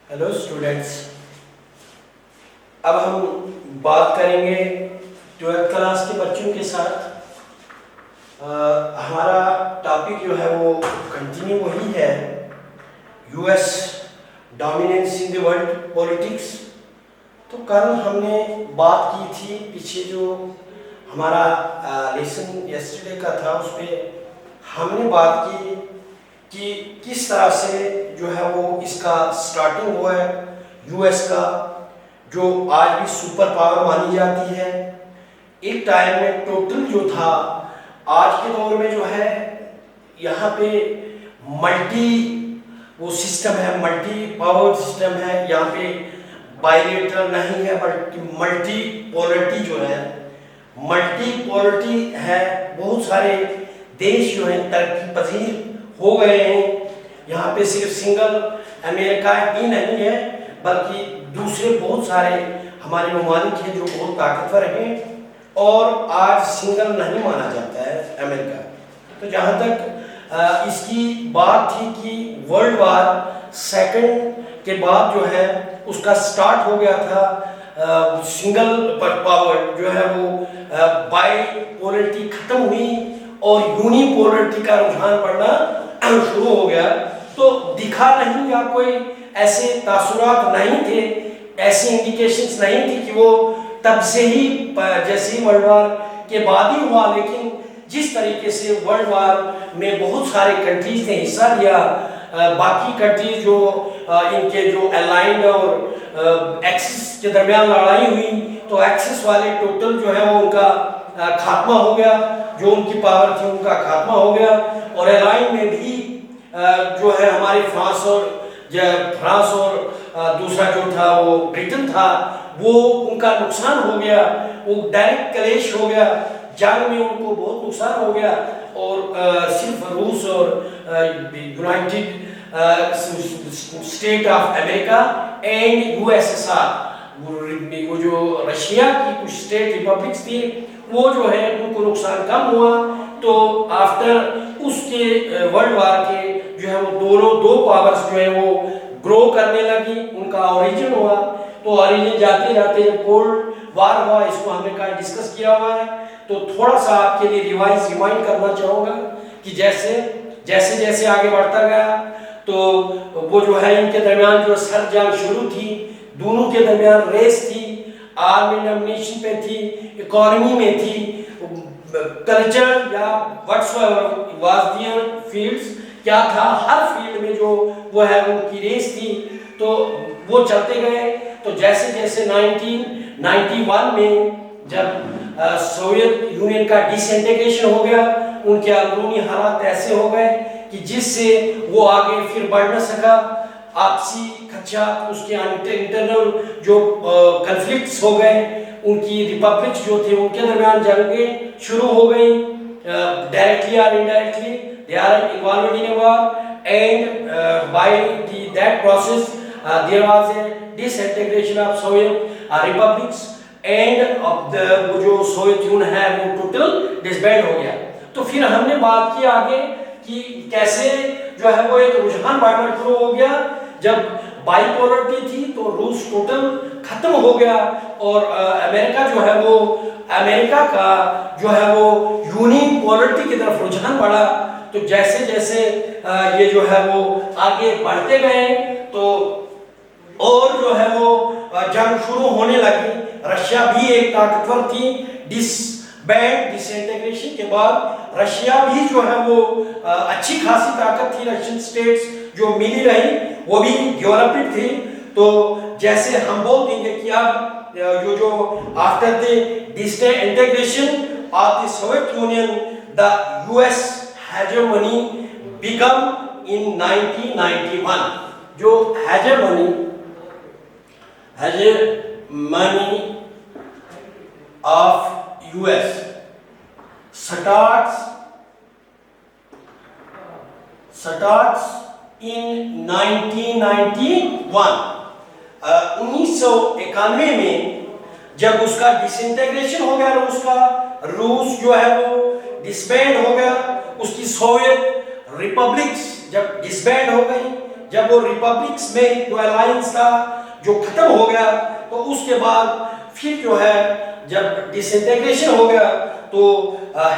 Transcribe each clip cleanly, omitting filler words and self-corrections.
Hello students. अब हम बात करेंगे 12th क्लास के बच्चों के साथ। हमारा टॉपिक जो है वो कंटिन्यू वही है, US dominance in the world politics. तो कल हमने बात की थी, पीछे जो हमारा लेसन यस्टरडे का था उसमें हमने बात की कि किस तरह से जो है वो इसका स्टार्टिंग हुआ है यूएस का, जो आज भी सुपर पावर मानी जाती है। एक टाइम में टोटल जो था, आज के दौर में जो है यहाँ पे मल्टी वो सिस्टम है, मल्टी पावर सिस्टम है। यहाँ पे बाइलेटरल नहीं है बल्कि मल्टी पोलरिटी जो है, मल्टी पोलरिटी है। बहुत सारे देश जो हैं तरक्की पजीर हो गए हैं। यहाँ पे सिर्फ सिंगल अमेरिका ही नहीं है बल्कि दूसरे बहुत सारे हमारे ममालिक हैं जो बहुत ताकतवर हैं और आज सिंगल नहीं माना जाता है अमेरिका। तो जहाँ तक इसकी बात थी कि वर्ल्ड वार सेकंड के बाद जो है उसका स्टार्ट हो गया था, सिंगल पावर जो है वो बाइपोलरिटी खत्म हुई और यूनिपोलरिटी का रुझान बढ़ना शुरू हो गया। तो दिखा नहीं या कोई ऐसे तासुरात नहीं थे, ऐसी इंडिकेशंस नहीं थी कि वो तब से ही जैसे वर्ल्ड वार के बाद ही हुआ। लेकिन जिस तरीके से वर्ल्ड वार में बहुत सारे कंट्रीज ने हिस्सा लिया, बाकी कंट्रीज जो इनके जो अलाइंड और एक्सिस के दरमियान लड़ाई हुई, तो एक्सिस वाले टोटल जो है वो उनका खात्मा हो गया, जो उनकी पावर थी उनका खात्मा हो गया। और अलाइन में भी जो है हमारे फ्रांस और दूसरा जो था वो ब्रिटेन था, वो उनका नुकसान हो गया, वो डायरेक्ट क्लैश हो गया, जंग में उनको बहुत नुकसान हो गया। और सिर्फ रूस और United state of America and USSR, वो जो रशिया की कुछ स्टेट रिपब्लिक्स थी, वो जो है उनको नुकसान कम हुआ। तो आफ्टर उसके वर्ल्ड वार के जो है वो दो पावर्स जो है वो ग्रो करने लगी, उनका ओरिजिन हुआ। तो ओरिजिन जाते जाते जब कोल्ड वार हुआ, इसको हमने कल डिस्कस किया हुआ है, तो थोड़ा सा आपके लिए रिमाइंड करना चाहूँगा कि जैसे जैसे आगे बढ़ता गया तो वो जो है इनके दरमियान जो सर जंग शुरू थी, दोनों के दरमियान रेस थी, आर्मी डोमिनेशन पे थी, इकोनॉमी में थी, कल्चर या व्हाटसोएवर वाज देयर फील्ड्स क्या था, हर फील्ड में जो वो है उनकी रेस थी। तो वो चलते गए। तो जैसे जैसे 1991 में जब सोवियत यूनियन का डिसइंटीग्रेशन हो गया, उनके अंदरूनी हालात ऐसे हो गए कि जिससे वो आगे फिर बढ़ न सका, आपसी खर्चा, उसके इंटरनल जो कन्फ्लिक्ट्स हो गए, उनकी रिपब्लिक्स जो थे उनके दरमियान जंगें शुरू हो गई, डायरेक्टली और indirectly they are involved in a war and by that process there was a disintegration of Soviet republics and of the वो जो सोवियत यूनियन है वो टोटल डिसबैंड हो गया। तो फिर हमने बात की आगे कि कैसे जो है वो एक रुझान बढ़ना शुरू हो गया। जब बाइपोलरिटी थी तो रूस टोटल खत्म हो गया और अमेरिका जो है वो अमेरिका का जो है वो यूनिपोलरिटी की तरफ रुझान बढ़ा। तो जैसे जैसे ये जो है वो आगे बढ़ते गए तो और जो है वो जंग शुरू होने लगी। रशिया भी एक ताकतवर थी, डिसइंटीग्रेशन के बाद रशिया भी जो है वो अच्छी खासी ताकत थी। रशियन स्टेट्स जो मिली रही वो भी डेवलप्ड थी। तो जैसे हम बोल देंगे कि अब जो after the disintegration of the Soviet union the US hegemony become in 1991। जो hegemony of US starts in 1991। 1991 में जब उसका डिसइंटीग्रेशन हो गया रूस जो है वो डिसबैंड हो गया, उसकी सोवियत रिपब्लिक्स जब डिसबैंड हो गई, जब वो रिपब्लिक्स में जो अलायंस था जो खत्म हो गया, तो उसके बाद फिर जो है जब डिसइंटीग्रेशन हो गया तो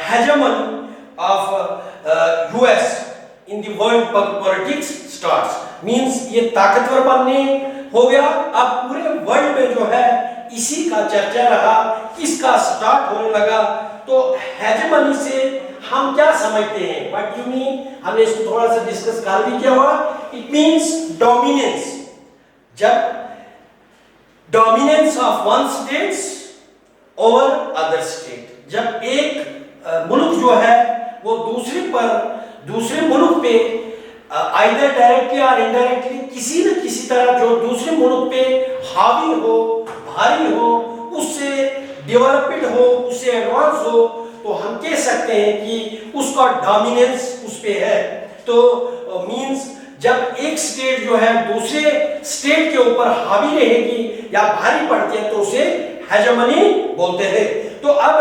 hegemony of US in the world politics starts, means ये ताकतवर बनने हो गया। अब पूरे वर्ल्ड में जो है इसी का चर्चा रहा, इसका स्टार्ट होने लगा। तो हेजेमनी से हम क्या समझते हैं, व्हाट यू मीन, हमने इसको थोड़ा सा डिस्कस कर भी किया हुआ। इट मींस डोमिनेंस, जब dominance of one states over other state, जब एक मुल्क जो है वो दूसरे मुल्क पे आइदर डायरेक्टली और इनडायरेक्टली किसी न किसी तरह जो दूसरे मुल्क पे हावी हो, भारी हो, उससे डेवलप्ड हो, उससे एडवांस हो, तो हम कह सकते हैं कि उसका डोमिनेंस उस पे है। तो मींस जब एक स्टेट जो है दूसरे स्टेट के ऊपर हावी रहेगी या भारी पड़ती है तो उसे हेजेमनी बोलते हैं। तो अब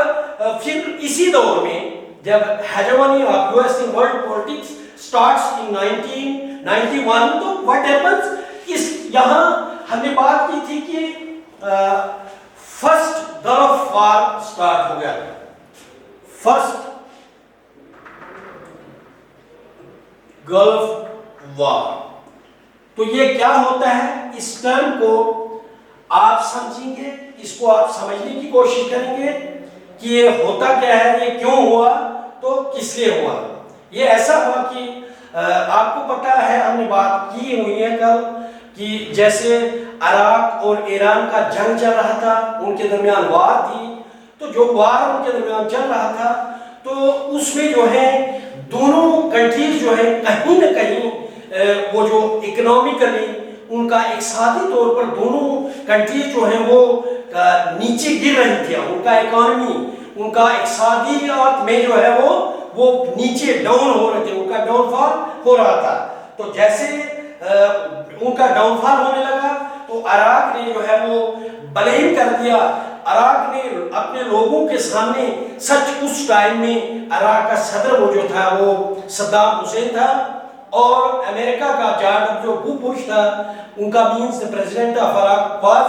फिर इसी दौर में जब hegemony of US in world politics starts in 1991, तो व्हाट हैपेंस, इस यहां हमने बात की थी कि फर्स्ट गल्फ वॉर स्टार्ट हो गया। फर्स्ट गल्फ वॉर, तो ये क्या होता है, इस टर्म को आप समझेंगे, इसको आप समझने की कोशिश करेंगे कि ये होता क्या है, ये क्यों हुआ, तो किस लिए हुआ। ये ऐसा हुआ कि आपको पता है, हमने बात की हुई है कल कि जैसे इराक और ईरान का जंग चल रहा था, उनके दरमियान वार थी, तो जो वार उनके दरमियान चल रहा था तो उसमें जो है दोनों कंट्रीज जो है कहीं न कहीं वो जो इकोनॉमिकली उनका इक़्तिसादी तौर पर दोनों कंट्रीज जो है वो नीचे गिर रही थी। उनका इकोनॉमी, उनका इक़्तिसादियात में जो है वो नीचे डाउन हो रहे थे, उनका डाउनफॉल हो रहा था। तो जैसे उनका डाउनफॉल होने लगा तो इराक ने जो है वो ब्लेम कर दिया। इराक ने अपने लोगों के सामने, सच उस टाइम में इराक का सदर वो जो था वो सद्दाम हुसैन था, और अमेरिका का जॉर्ज जो बुश था, उनका means the president of Iraq was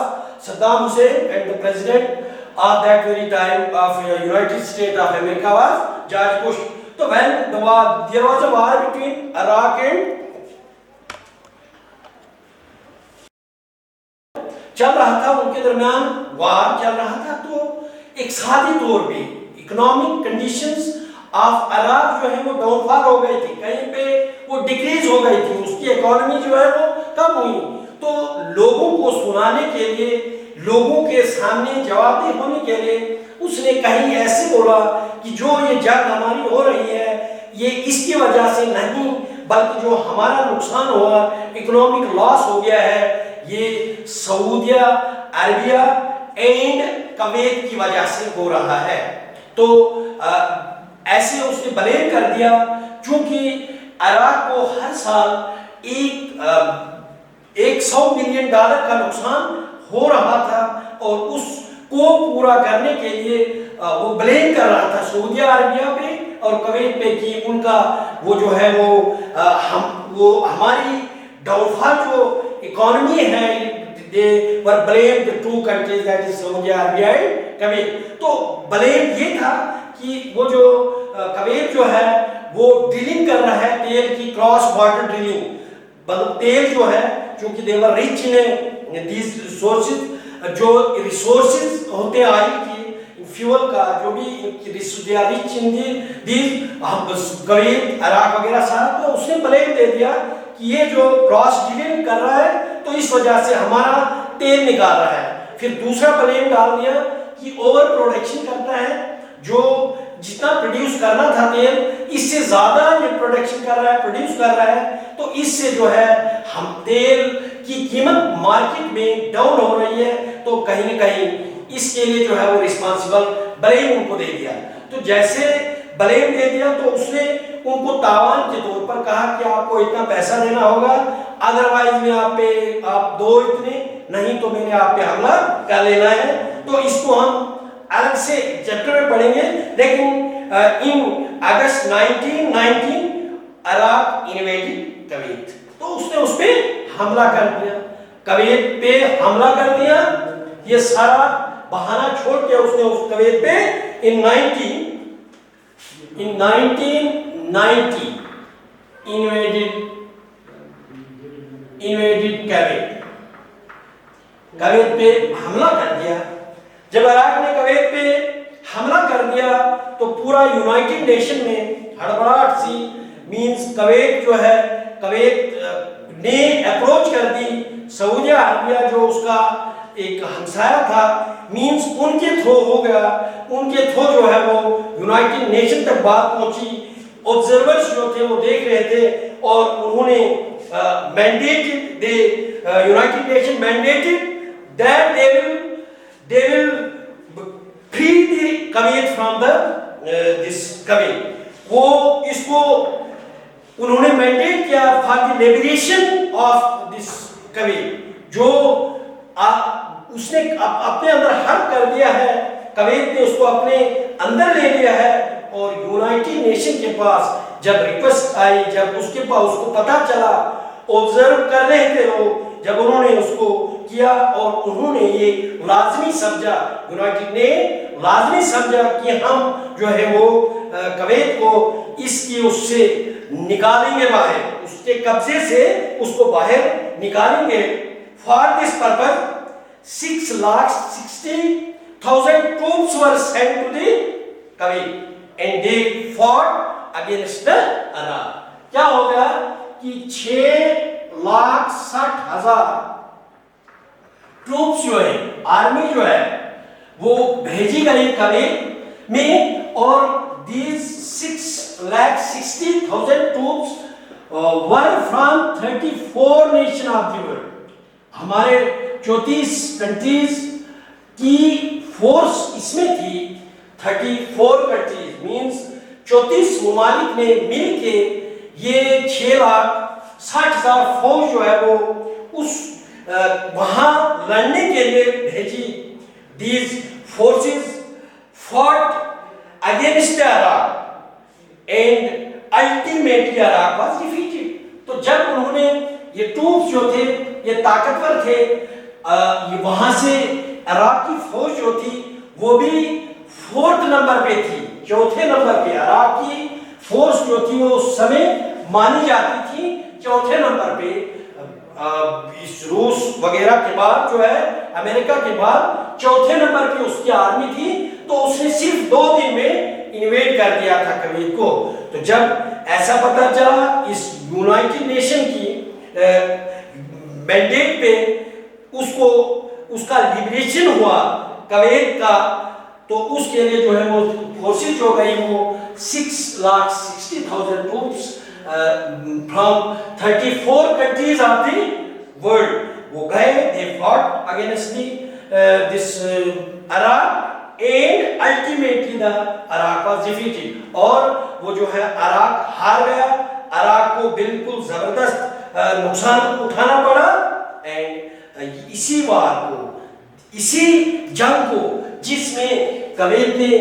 Saddam Hussain and the president of that very time of United States of America was George Bush. So when there was a war between Iraq and चल रहा था, उनके दरमियान वार चल रहा था, तो इक़्तिसादी तौर पे इकोनॉमिक कंडीशंस ऑफ इराक जो है वो डाउनफॉल हो गई थी, कहीं पे वो डिक्रीज हो गई थी, उसकी इकोनॉमी जो है वो कम हुई। तो लोगों को सुनाने के लिए, लोगों के सामने जवाबदेह होने के लिए उसने कहीं ऐसे बोला कि जो ये जंग हमारी हो रही है ये इसकी वजह से नहीं, बल्कि जो हमारा नुकसान हुआ, इकोनॉमिक लॉस हो गया है, ये सऊदिया अरबिया एंड कवैत की वजह से हो रहा है। तो ऐसे उसने ब्लेम कर दिया, क्योंकि इराक को हर साल $100 मिलियन का नुकसान हो रहा था, और उसको पूरा करने के लिए वो ब्लेम कर रहा था सऊदी अरबिया पे और कवैत पे कि उनका वो जो है वो हमारी डाउनफॉल जो इकोनॉमी है, they were blame the two countries that is Saudi Arabia and Kuwait. तो ब्लेम ये था कि वो जो कवैत जो है वो ड्रिलिंग कर रहा है, तेल की क्रॉस बॉर्डर ड्रिलिंग, मतलब तेल जो है, क्योंकि they were rich in these resources, जो रिसोर्सेज होते हैं ऑयल की, फ्यूल का, जो भी they are rich in these Kuwait Iraq वगैरह सारा। तो उसने ब्लेम दे दिया कि ये जो क्रॉस ड्रिलिंग कर रहा है तो इस वजह से हमारा तेल निकाल रहा है। फिर दूसरा ब्लेम डाल दिया कि ओवर प्रोडक्शन करता है, जो जितना प्रोड्यूस करना था तेल, इससे ज्यादा ये प्रोडक्शन कर रहा है, प्रोड्यूस कर रहा है, तो इससे जो है हम तेल की कीमत मार्केट में डाउन हो रही है। तो कहीं न कहीं इसके लिए जो है वो रिस्पांसिबल ब्लेम उनको दे दिया। तो जैसे ब्लेम दे दिया तो उसने उनको तावान के तौर पर कहा कि आपको इतना पैसा देना होगा, अदरवाइज में आप दो इतने, नहीं तो मैंने आप पे हमला कर लेना है। तो इसको हम अलग से चैप्टर में पढ़ेंगे, लेकिन इन अगस्त 1919 इराक इन्वेडेड कवैत। तो तो उसने उस पे हमला कर दिया, कुवैत पे हमला कर दिया। ये सारा बहाना छोड़ के उसने उस कुवैत पे इन 1990 इन्वेडेड कुवैत पे हमला कर दिया। जब इराक ने कुवैत पे हमला कर दिया तो पूरा यूनाइटेड नेशन में हड़बड़ाहट सी, मींस कुवैत जो है, कुवैत ने अप्रोच कर दी सऊदी अरबिया जो उसका एक हमसाया था, मींस उनके थ्रू हो गया, उनके थ्रू जो है वो यूनाइटेड नेशन तक बात पहुंची। ऑब्जर्वर्स जो थे वो देख रहे थे और उन्होंने mandated United nation mandated that they will free the Kuwait from this Kuwait। वो इसको उन्होंने मैंडेट किया for the liberation of this Kuwait, जो उसने अपने अंदर हक कर दिया है, कुवैत ने उसको अपने अंदर ले लिया है। और यूनाइटेड नेशन के पास जब रिक्वेस्ट आई, जब उसके पास उसको पता चला, ऑब्जर्व कर रहे थे लोग, जब उन्होंने उसको किया और उन्होंने ये लाजमी समझा, यूनाइटेड ने लाजमी समझा कि हम जो है वो कुवैत को इसकी उससे निकालेंगे बाहर, उसके कब्जे से उसको बाहर निकालेंगे। For this purpose 6,60,000 troops were sent to the Kuwait and they fought against the Arab। क्या हो गया कि 6,60,000 ट्रूप्स जो है, आर्मी जो है वो भेजी गई कुवैत में, और these 6,60,000 troops were from 34 nation of the world। हमारे 34 कंट्रीज की फोर्स इसमें थी। 34 कंट्रीज मींस 34 मुमालिक ने मिलके ये 6,60,000 फौज जो है वो उस वहां लड़ने के लिए भेजी। These forces fought against Iraq and ultimately Iraq was defeated। तो जब उन्होंने ये ट्रूप्स जो थे, ये ताकतवर थे, ये वहां से इराक की फौज जो थी वो भी 4th नंबर पे थी, 4थे नंबर पे इराक की फोर्स जो थी वो उस समय मानी जाती थी 4थे नंबर पे। इस रूस वगैरह के बाद जो है, अमेरिका के बाद 4थे नंबर पे उसकी आर्मी थी। तो उसने सिर्फ 2 दिन में इन्वेड कर दिया था कुवैत को। तो जब ऐसा पता चला इस यूनाइटेड नेशन की मैंडेट पे उसको उसका लिबरेशन हुआ कुवैत का, तो उसके लिए जो है वो फोर्सेस जो गई वो 6,60,000 troops from 34 countries of the world वो गए। They fought against this अराक and ultimately the अराक was defeated. और वो जो है अराक हार गया, अराक को बिल्कुल जबरदस्त नुकसान उठाना पड़ा। एंड इसी वार को, इसी जंग को जिसमें कुवैत ने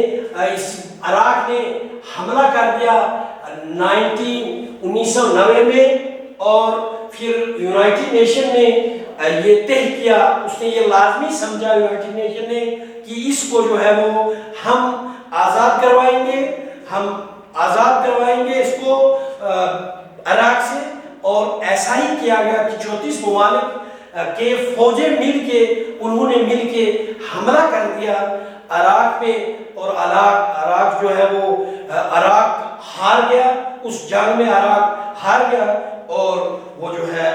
इस अराक ने हमला कर दिया 1990 में, और फिर यूनाइटेड नेशन ने ये तय किया, उसने ये लाजमी समझा यूनाइटेड नेशन ने कि इसको जो है वो हम आज़ाद करवाएंगे, हम आज़ाद करवाएंगे इसको अराक से। और ऐसा ही किया गया कि 34 मुमालिक के फौजें मिलके, उन्होंने मिलके हमला कर दिया अराक पे, और अराक जो है वो अराक हार गया, उस जंग में अराक हार गया। और वो जो है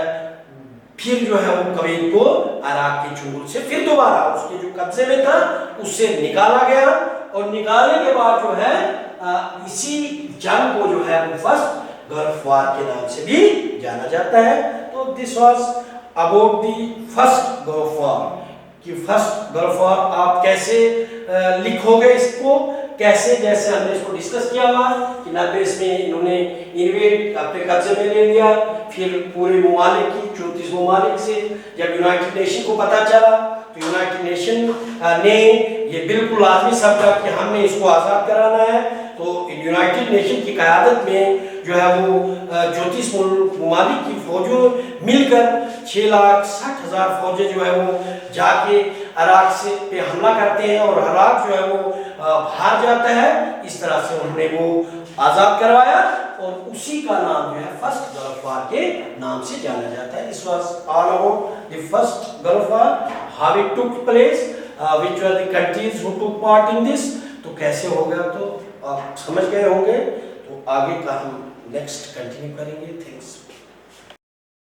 फिर जो है वो कुवैत को अराक के चुंगल से फिर दोबारा उसके जो कब्जे में था उससे निकाला गया। और निकालने के बाद जो है इसी जंग को जो है वो फर्स्ट गल्फ वार के नाम से भी जाना जाता है। तो this was about the first gulf war कि फर्स्ट गल्फ वार आप कैसे लिखोगे इसको, कैसे, जैसे हमने इसको डिस्कस किया हुआ कि 90 में इन्होंने इन्वेड अपने कब्जे में ले लिया। फिर पूरे मुमालिक की 34 मुमालिक से जब यूनाइटेड नेशन को पता चला तो यूनाइटेड नेशन ने ये बिल्कुल लाजमी समझा कि हमने इसको आज़ाद कराना है। तो यूनाइटेड नेशन की क़यादत में जो है वो 34 ममालिक की फौजों मिलकर 6,60,000 फौजें जो है वो जाके इराक से पे हमला करते हैं और इराक जो है वो हार जाता है। इस तरह से उन्होंने वो आज़ाद करवाया और उसी का नाम जो है फर्स्ट गल्फ वार के नाम से जाना जाता है। This was all about the first gulf war, how it took place, which were the countries who took part in this. तो कैसे हो गया तो आप समझ गए होंगे। तो आगे का हम नेक्स्ट कंटिन्यू करेंगे। थैंक्स।